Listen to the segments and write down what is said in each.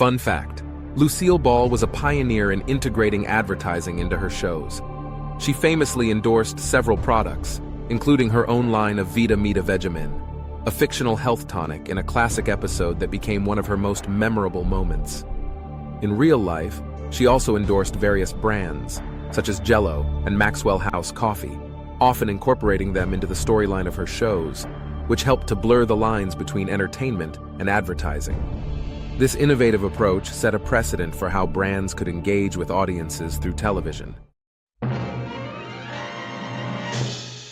Fun fact, Lucille Ball was a pioneer in integrating advertising into her shows. She famously endorsed several products, including her own line of Vita Mita Vegemin, a fictional health tonic in a classic episode that became one of her most memorable moments. In real life, she also endorsed various brands, such as Jell-O and Maxwell House Coffee, often incorporating them into the storyline of her shows, which helped to blur the lines between entertainment and advertising. This innovative approach set a precedent for how brands could engage with audiences through television.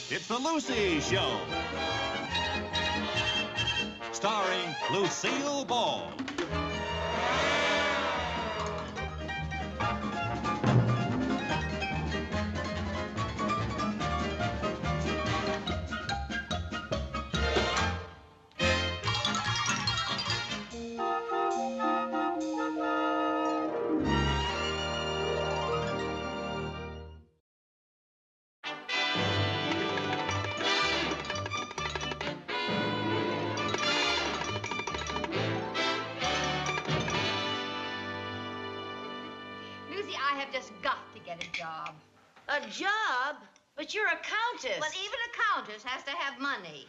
It's the Lucy Show, starring Lucille Ball. I have just got to get a job. A job? But you're a countess. But even a countess has to have money.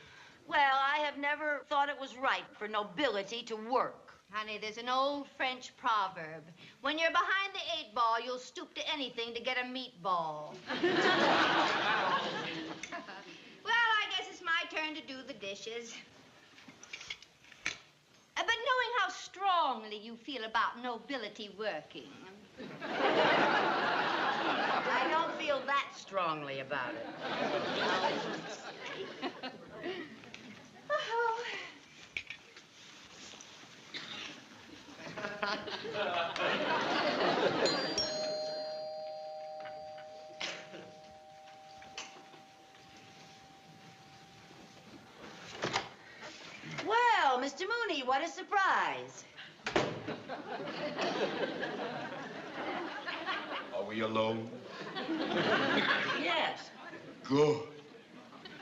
Well, I have never thought it was right for nobility to work. Honey, there's an old French proverb. When you're behind the 8-ball, you'll stoop to anything to get a meatball. Well, I guess it's my turn to do the dishes. But knowing how strongly you feel about nobility working... I don't feel that strongly about it. Oh. Well, Mr. Mooney, what a surprise. Are we alone? Yes. Good.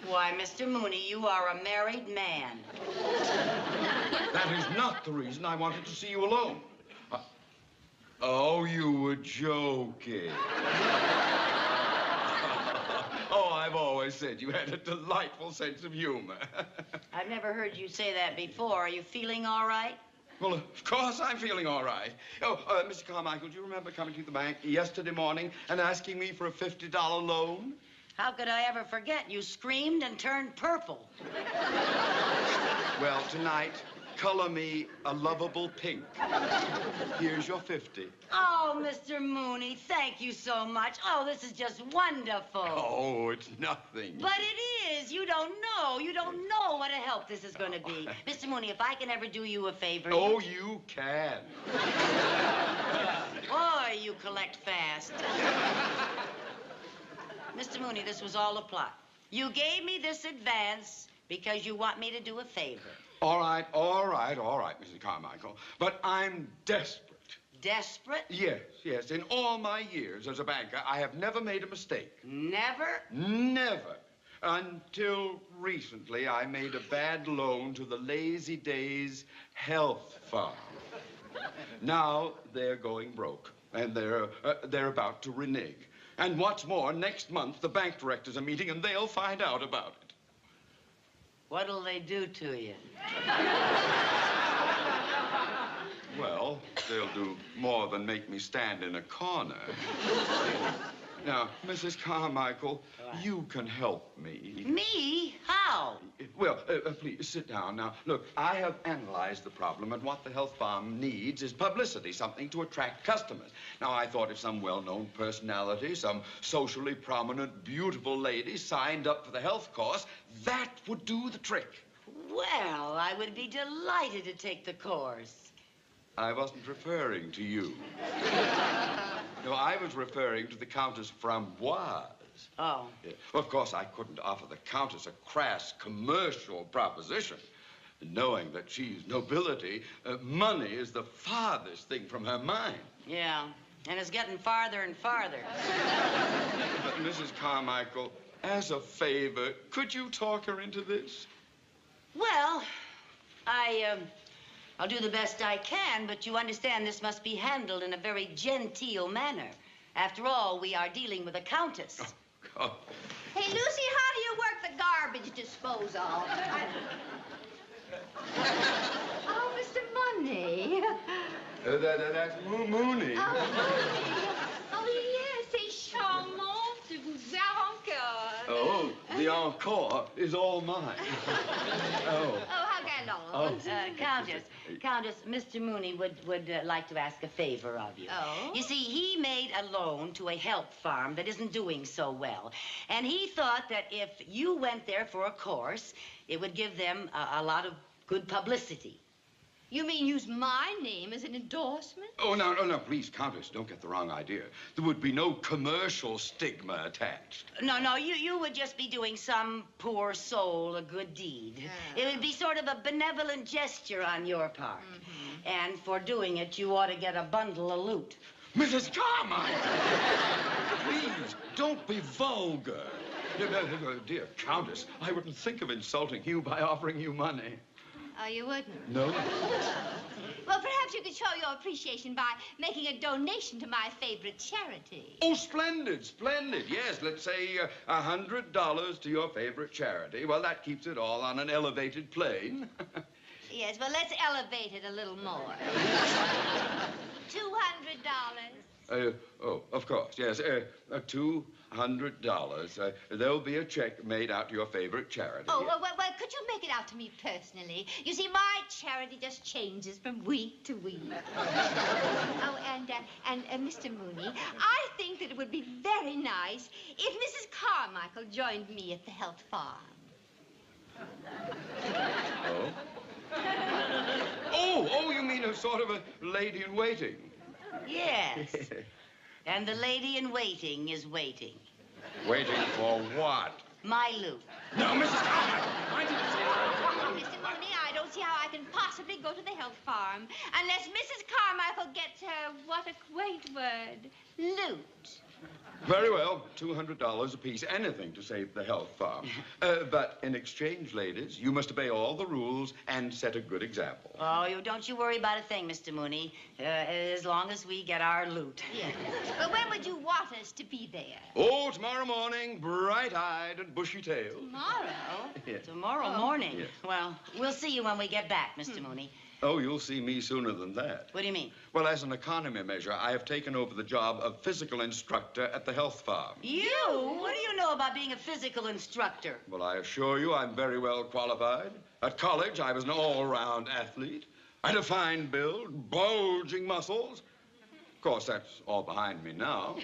Why, Mr. Mooney, you are a married man. That is not the reason I wanted to see you alone. Oh, you were joking. Oh, I've always said you had a delightful sense of humor. I've never heard you say that before. Are you feeling all right? Well, of course I'm feeling all right. Oh, Mr. Carmichael, do you remember coming to the bank yesterday morning and asking me for a $50 loan? How could I ever forget? You screamed and turned purple. Well, tonight, color me a lovable pink. Here's your 50. Oh, Mr. Mooney, thank you so much. Oh, this is just wonderful. Oh, it's nothing. But it is. You don't know. You don't know what a help this is going to be. Mr. Mooney, if I can ever do you a favor... Oh, you can. Boy, you collect fast. Mr. Mooney, this was all a plot. You gave me this advance because you want me to do a favor. All right, Mrs. Carmichael. But I'm desperate. Desperate? Yes. In all my years as a banker, I have never made a mistake. Never? Never. Until recently, I made a bad loan to the Lazy Days Health Farm. Now they're going broke, and they're about to renege. And what's more, next month, the bank directors are meeting, and they'll find out about it. What'll they do to you? Well, they'll do more than make me stand in a corner. Now, Mrs. Carmichael, you can help me. Me? How? Well, please, sit down. Now, look, I have analyzed the problem, and what the health farm needs is publicity, something to attract customers. Now, I thought if some well-known personality, some socially prominent, beautiful lady signed up for the health course, that would do the trick. Well, I would be delighted to take the course. I wasn't referring to you. No, I was referring to the Countess Framboise. Oh. Yeah. Well, of course, I couldn't offer the Countess a crass commercial proposition. Knowing that she's nobility, money is the farthest thing from her mind. Yeah, and it's getting farther and farther. But, Mrs. Carmichael, as a favor, could you talk her into this? Well, I'll do the best I can, but you understand this must be handled in a very genteel manner. After all, we are dealing with a countess. Oh, Hey, Lucy, how do you work the garbage disposal? Oh, Mr. Money. that's Mooney. Oh, oh, yes, c'est charmant de vous voir encore. Oh, the encore is all mine. Oh. Oh, how galant. Countess, Mr. Mooney would like to ask a favor of you. Oh? You see, he made a loan to a health farm that isn't doing so well. And he thought that if you went there for a course, it would give them a lot of good publicity. You mean use my name as an endorsement? Oh, no, please, Countess, don't get the wrong idea. There would be no commercial stigma attached. No, you would just be doing some poor soul a good deed. It would be sort of a benevolent gesture on your part. And for doing it, you ought to get a bundle of loot. Mrs. Carmichael! Please, don't be vulgar. Dear Countess, I wouldn't think of insulting you by offering you money. Oh, you wouldn't? No? Well, perhaps you could show your appreciation by making a donation to my favorite charity. Oh, splendid. Yes, let's say $100 to your favorite charity. Well, that keeps it all on an elevated plane. Yes, well, let's elevate it a little more. $200. Oh, of course, yes. $200. There'll be a check made out to your favorite charity. Oh, well, could you make it out to me personally? You see, my charity just changes from week to week. Oh, and Mr. Mooney, I think that it would be very nice if Mrs. Carmichael joined me at the health farm. Oh, you mean a sort of a lady-in-waiting? Yes. And the lady in waiting is waiting. Waiting for what? My loot. No, Mrs. Carmichael, I didn't say that. Mr. Mooney, I don't see how I can possibly go to the health farm unless Mrs. Carmichael gets her, what a quaint word, loot. Very well, $200 apiece, anything to save the health farm. But in exchange, ladies, you must obey all the rules and set a good example. Oh, don't you worry about a thing, Mr. Mooney, as long as we get our loot. Yes. But when would you want us to be there? Oh, tomorrow morning, bright-eyed and bushy-tailed. Tomorrow? Yes. Tomorrow morning? Yes. Well, we'll see you when we get back, Mr. Mooney. Oh, you'll see me sooner than that. What do you mean? Well, as an economy measure, I have taken over the job of physical instructor at the health farm. You? What do you know about being a physical instructor? Well, I assure you I'm very well qualified. At college, I was an all-round athlete. I had a fine build, bulging muscles. Of course, that's all behind me now.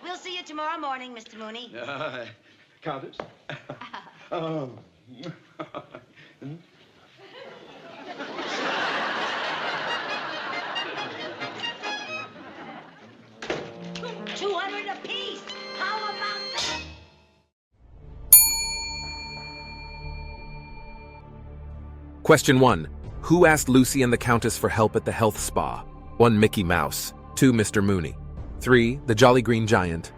We'll see you tomorrow morning, Mr. Mooney. Countess? $200 apiece. How about that? Question 1. Who asked Lucy and the Countess for help at the health spa? 1. Mickey Mouse. 2. Mr. Mooney. 3. The Jolly Green Giant.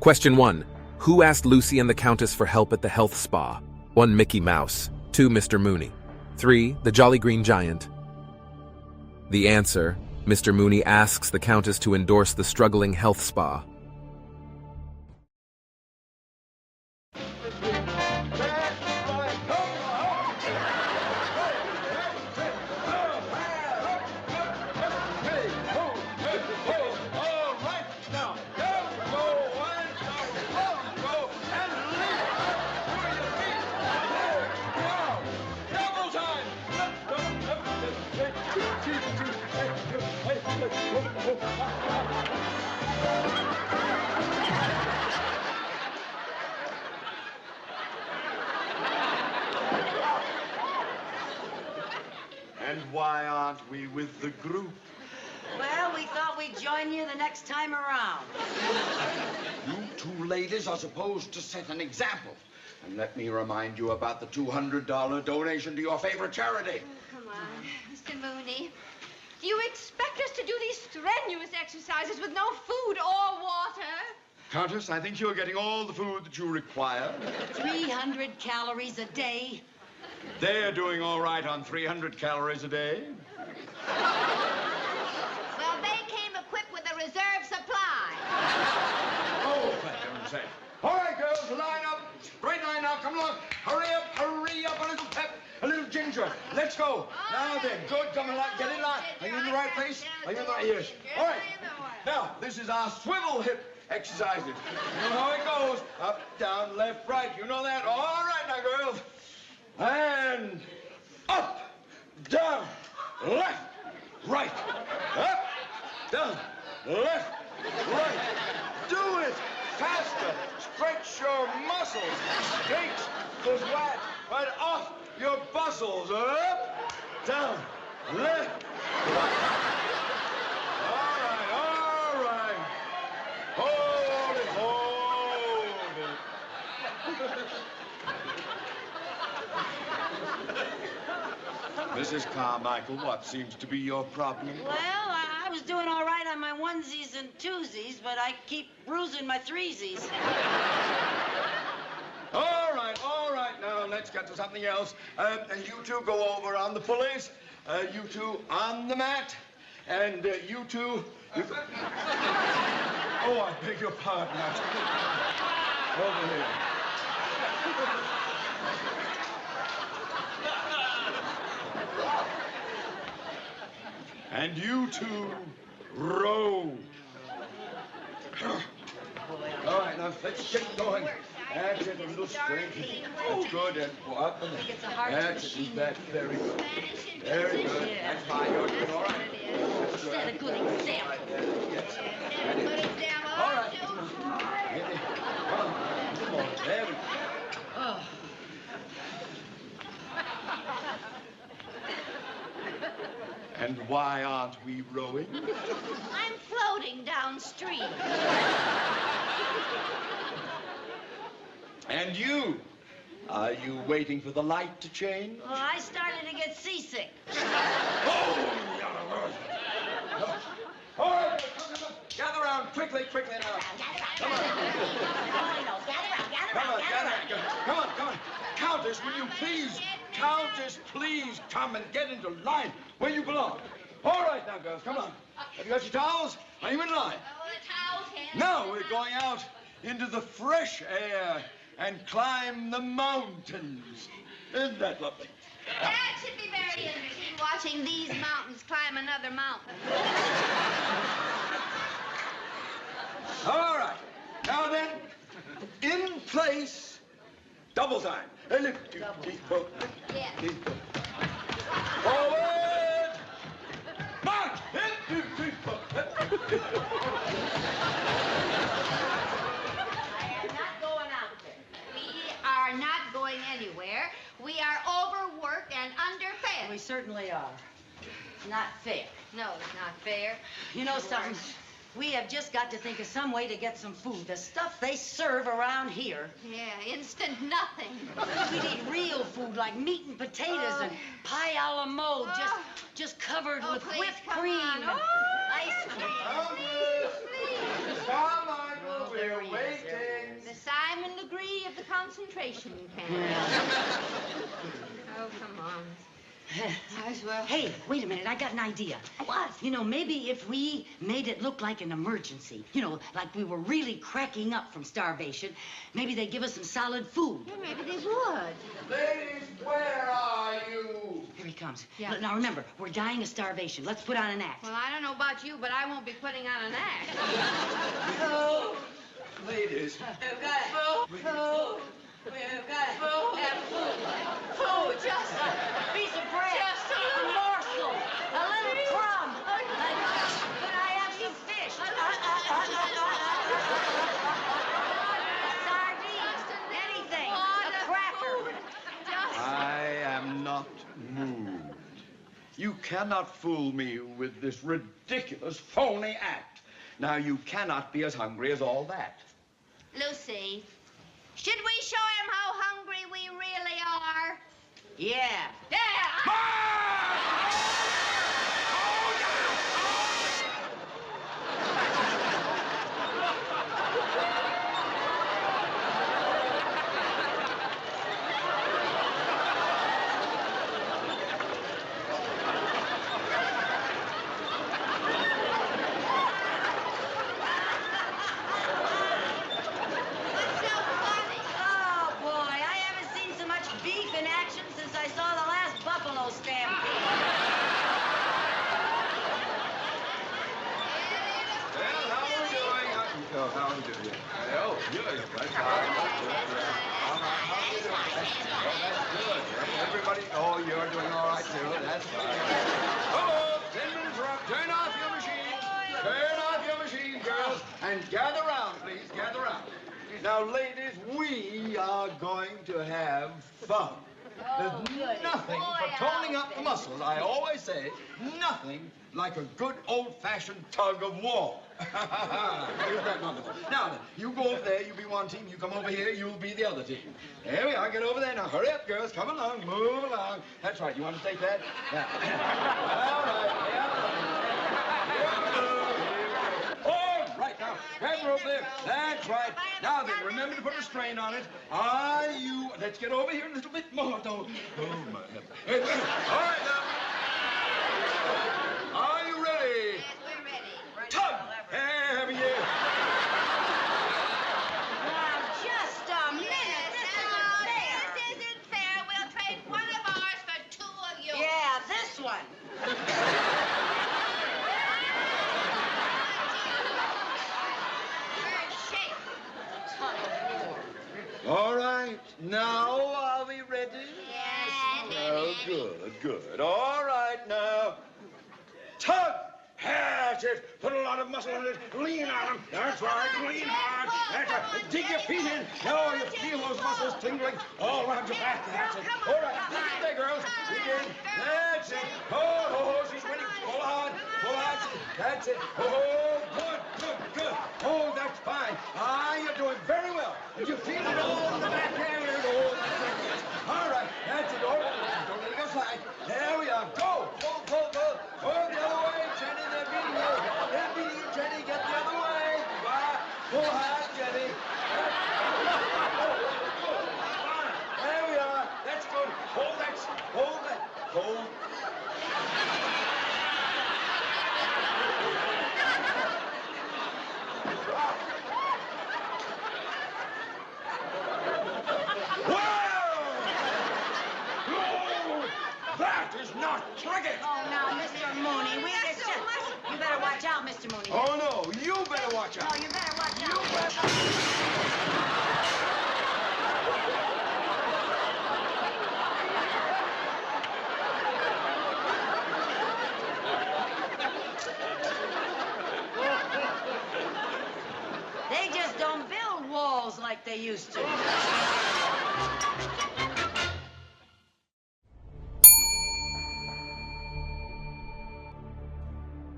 Question 1. Who asked Lucy and the Countess for help at the health spa? 1. Mickey Mouse. 2. Mr. Mooney. 3. The Jolly Green Giant. The answer: Mr. Mooney asks the Countess to endorse the struggling health spa. And why aren't we with the group? Well, we thought we'd join you the next time around. You two ladies are supposed to set an example. And let me remind you about the $200 donation to your favorite charity. Come on, Mr. Mooney. Do you expect us to do these strenuous exercises with no food or water? Countess, I think you're getting all the food that you require. 300 calories a day. They're doing all right on 300 calories a day. Well, they came equipped with a reserve supply. Oh, for heaven's sake. All right, girls, line up. Straight line now. Come along. Hurry up, a little pep, a little ginger. Let's go. Now then, good. Come along. Get in line. Are you in the right place? Are you in the right? Yes. All right. Now, this is our swivel hip exercises. You know how it goes. Up, down, left, right. You know that? All right now, girls. And up, down, left, right. Up, down, left, right. Do it faster. Stretch your muscles. Shake the sweat right off your muscles. Up, down, left, right. All right. Hold it. Mrs. Carmichael, what seems to be your problem? Well, I was doing all right on my onesies and twosies, but I keep bruising my threesies. All right. Now, let's get to something else. And you two go over on the pulleys. You two on the mat. And you two... Oh, I beg your pardon. Over here. And you two row. All right, now let's get going. That's it, a little strength. That's good. And go up and that's it. That's very good. Very good. That's fine. You're doing all right. That's good. Set a good example. Yes. Set a good example. All right. Come on. There we go. Oh. And why aren't we rowing? I'm floating downstream. And you? Are you waiting for the light to change? Well, I started to get seasick. Oh! All right, come. Gather around quickly now. Come on. Come on. Countess, will you please? Countess, please come and get into line where you belong. All right now, girls, come on. Have you got your towels? Are you in line? Oh, the towels can't. Now we're going out into the fresh air and climb the mountains. Isn't that lovely? That should be very interesting, watching these mountains climb another mountain. All right. Now then, in place, double time. Yes. Forward! March! I am not going out there. We are not going anywhere. We are overworked and underfed. We certainly are. Not fair. No, it's not fair. You know something? We have just got to think of some way to get some food. The stuff they serve around here. Yeah, instant nothing. We need real food like meat and potatoes and pie a la mode, just covered with please, whipped come cream on. and ice cream. Carmichael, we're waiting. The Simon Legree of the concentration camp. Oh, come on. As well. Hey, wait a minute. I got an idea. What? You know, maybe if we made it look like an emergency, you know, like we were really cracking up from starvation, maybe they'd give us some solid food. Yeah, maybe they would. Ladies, where are you? Here he comes. Yeah. Now, remember, we're dying of starvation. Let's put on an act. Well, I don't know about you, but I won't be putting on an act. Oh, ladies. We've got food. We've got food. Food, just a piece of bread, just a morsel, a little crumb. Could I have some fish? Sardines, anything, a cracker. I am not moved. You cannot fool me with this ridiculous, phony act. Now, you cannot be as hungry as all that. Lucy, should we show him how hungry we really are? Yeah. Yeah! buffalo stampede. Well, how are we doing? How are we doing? Oh, good. That's all right. All right, how are we doing? Oh, that's good. Everybody, oh, you're doing all right, too. That's fine. Oh, 10 minutes are up. Turn off your machine. Turn off your machine, girls. And gather round, please. Gather round. Now, ladies, we are going to have fun. There's nothing for toning up the muscles. I always say, nothing like a good old-fashioned tug of war. Isn't that wonderful? Now then, you go over there, you be one team, you come over here, you'll be the other team. There we are, get over there. Now hurry up, girls, come along, move along. That's right, you want to take that? Now. All right, yeah. All right, now, grab her over there. That's right. Now then, remember to put a strain on it. Are you, let's get over here a little bit more, don't. Oh, my heavens. All right, now. Are you ready? Yes, we're ready. Tug! Have you? Now, just a minute. This isn't fair. This isn't fair. We'll trade one of ours for two of yours. Yeah, this one. Shake. Tug of war. All right. Now, are we ready? Yes. Oh, good. All right, now. Tug! That's it. Put a lot of muscle in it. Lean on them. That's right. Lean hard. That's right. Dig your feet in. Now you feel those muscles tingling all around your back. That's it. All right. Dig it there, girls. Dig in. That's it. Oh, she's winning. Pull on. That's it. Oh, good. Oh, that's fine. Ah, you're doing very well. And you feel it all in the back area. Oh, that's it. All right. That's it. All right. Don't let it go slide. There we are. Go. Go the other way, Jenny. They're beating you. Jenny. Get the other way. Pull hard, Jenny. There we are. That's good. Hold that. Hold. That is not cricket! Oh, now, Mr. Mooney, you better watch out, Mr. Mooney. Oh, no, you better watch out. No, you better watch out. They just don't build walls like they used to.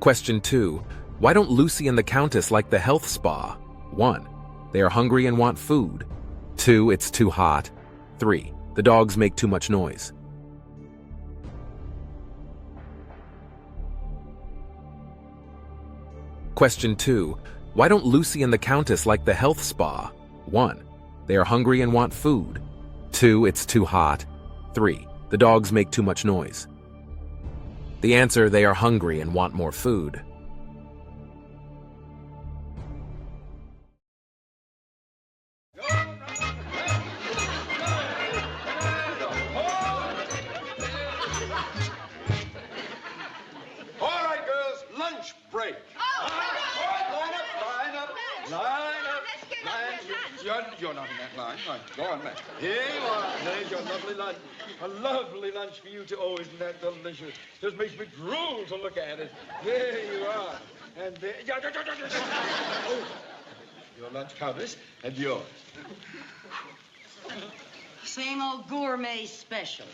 Question 2. Why don't Lucy and the Countess like the health spa? 1. They are hungry and want food. 2. It's too hot. 3. The dogs make too much noise. Question 2. Why don't Lucy and the Countess like the health spa? 1. They are hungry and want food. 2. It's too hot. 3. The dogs make too much noise. The answer, they are hungry and want more food. All right, girls, lunch break. All right, line up. Let's get up. You're not in that line. Right, go on back. Here you are. There's your lovely lunch. A lovely lunch for you, too. Oh, isn't that delicious? Just makes me drool to look at it. There you are. And there... Oh, your lunch, Countess, and yours. Same old gourmet special.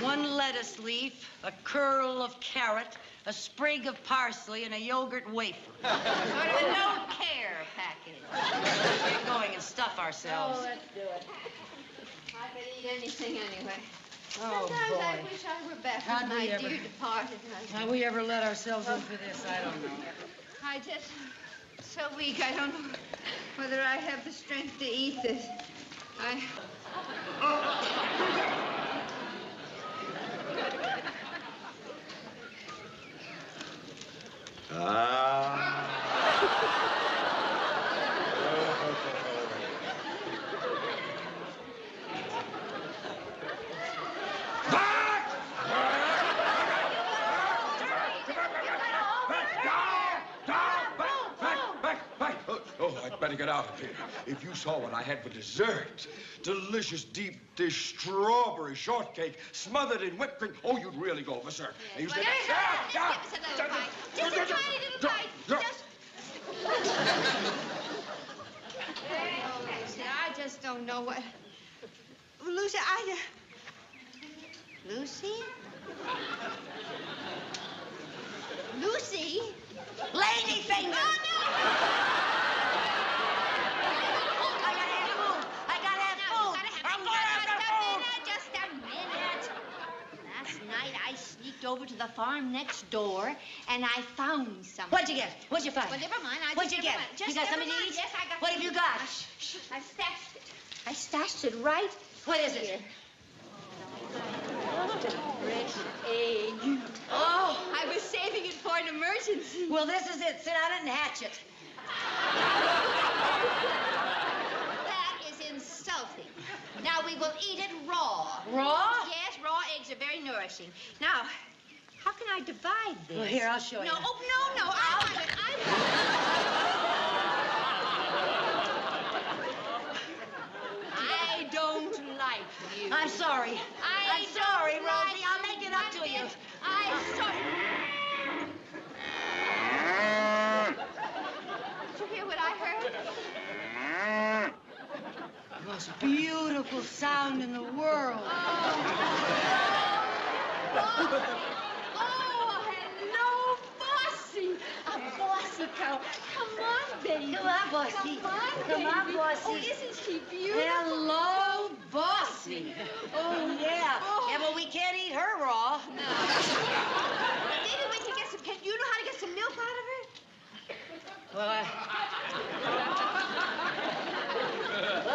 1 lettuce leaf, a curl of carrot, a sprig of parsley, and a yogurt wafer. What a no-care package. Let's get going and stuff ourselves. Oh, let's do it. I could eat anything anyway. Oh, Sometimes boy. I wish I were back How'd with we my ever- dear departed husband. How we ever let ourselves in for this, I don't know. I just so weak. I don't know whether I have the strength to eat this. get out of here. If you saw what I had for dessert, delicious deep dish strawberry shortcake smothered in whipped cream. Oh, you'd really go for sir. Yes, well, just give us a little bite. Just a tiny little bite. Just... Oh, Lucy, I just don't know what... Lucy, Lucy? Lucy? Lady finger! Oh, no! I gotta have food. Just a minute. Last night, I sneaked over to the farm next door, and I found something. What'd you get? What'd you find? Well, never mind. What'd you get? You got something to eat? Yes, I got What have you got? I stashed it. I stashed it right What is here. it? Fresh egg. Oh, I was saving it for an emergency. Well, this is it. Sit on it and hatch it. That is insulting. Now, we will eat it raw. Raw? Yes, raw eggs are very nourishing. Now, how can I divide this? Well, here, I'll show you. No, oh, no, I want it. I don't like you. I'm sorry. I'm sorry, Rosie. I'll make it up to you. I'm sorry. Did you hear what I heard? The most beautiful sound in the world. Oh, hello, Bossy. A bossy cow. Come on, baby. Come on, Bossy. Come on, Come baby. on, Bossy. Oh, isn't she beautiful? Hello, Bossy. Oh, yeah. Oh. Yeah, but we can't eat her raw. No. Maybe we can get some... Do you know how to get some milk out of her? Well,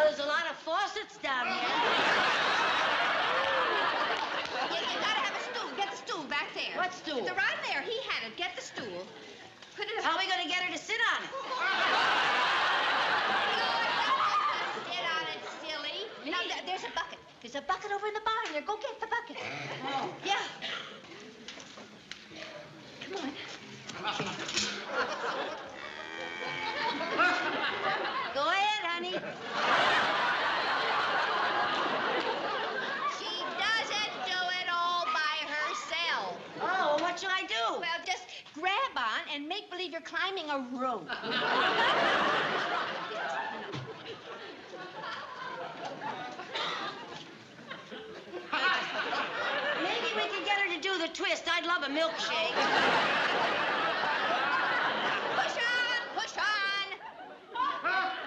there's a lot of faucets down here. You gotta have a stool. Get the stool back there. What stool? It's right there. He had it. Get the stool. Put it... How are we going to get her to sit on it? Sit on it, silly. Now, there's a bucket. There's a bucket over in the barn there. Go get the bucket. Oh. Yeah. Come on. Go ahead, honey. She doesn't do it all by herself. Oh, well, what should I do? Well, just grab on and make believe you're climbing a rope. Maybe we can get her to do the twist. I'd love a milkshake. Push on, push on.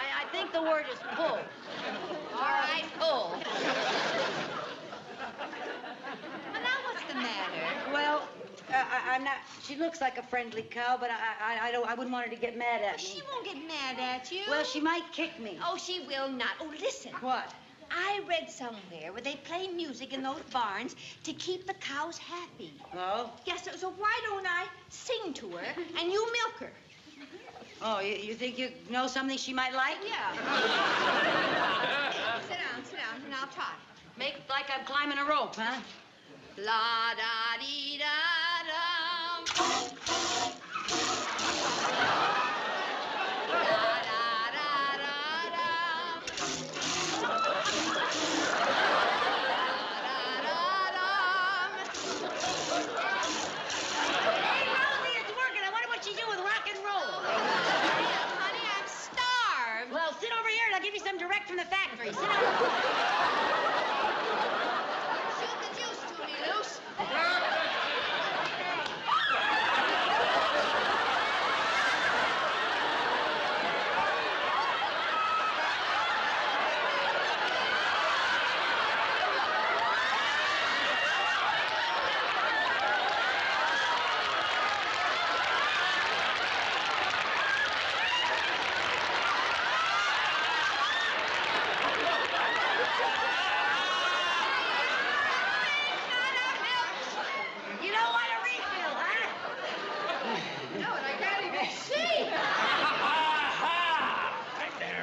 I think the word is pull. All right, pull. Well, now what's the matter? Well, I'm not... She looks like a friendly cow, but I wouldn't want her to get mad at me. She won't get mad at you. Well, she might kick me. Oh, she will not. Oh, listen. What? I read somewhere where they play music in those barns to keep the cows happy. Oh? Yes, so why don't I sing to her and you milk her? Oh, you think you know something she might like? Yeah. Sit down, and I'll try. Make it like I'm climbing a rope, huh? La da dee da dum. Da da da da dum. Da da dum. Hey, Rosie, it's working. I wonder what she do with rock and roll. Honey, I'm starved. Well, sit over here and I'll give you some direct from the factory. Sit down. Shoot the juice to me, Luce. You don't want a refill, huh? No, and I can't even see.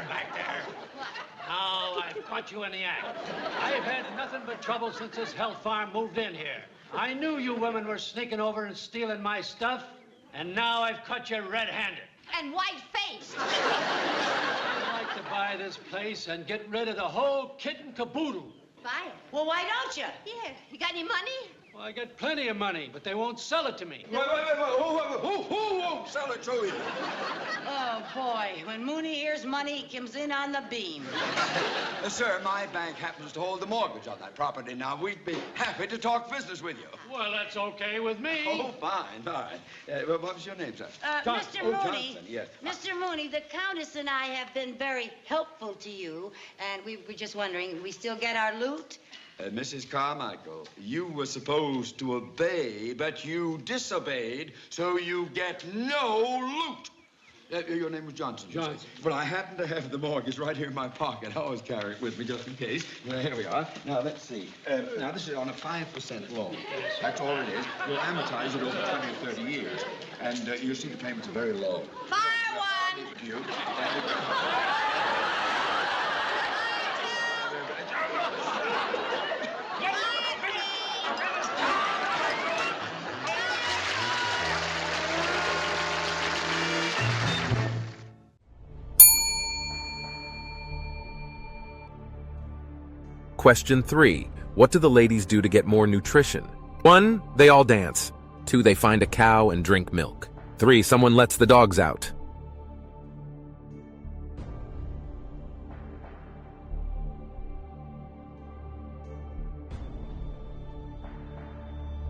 Back there. Now I've caught you in the act. I've had nothing but trouble since this health farm moved in here. I knew you women were sneaking over and stealing my stuff, and now I've caught you red-handed. And white-faced. My buy this place and get rid of the whole kit and caboodle. Buy it. Well, why don't you? Here, you got any money? Well, I got plenty of money, but they won't sell it to me. Wait. Who won't sell it to you? Oh, boy. When Mooney hears money, he comes in on the beam. Sir, my bank happens to hold the mortgage on that property. Now, we'd be happy to talk business with you. Well, that's okay with me. Oh, fine. All right. What was your name, sir? Mr. Oh, Mooney. Johnson, yes. Mr. Mooney, the Countess and I have been very helpful to you, and we were just wondering, we still get our loot? Mrs. Carmichael, you were supposed to obey, but you disobeyed, so you get no loot. Your name was Johnson. Johnson. Well, I happen to have the mortgage right here in my pocket. I always carry it with me just in case. Here we are. Now, let's see. Now, this is on a 5% loan. That's all it is. We'll amortize it over 20 or 30 years. And you'll see the payments are very low. Buy one. Leave it to you. Question 3. What do the ladies do to get more nutrition? 1. They all dance. 2. They find a cow and drink milk. 3. Someone lets the dogs out.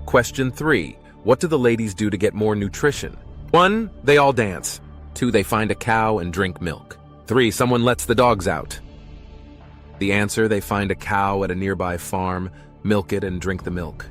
Question 3. What do the ladies do to get more nutrition? 1. They all dance. 2. They find a cow and drink milk. 3. Someone lets the dogs out. The answer, they find a cow at a nearby farm, milk it, and drink the milk.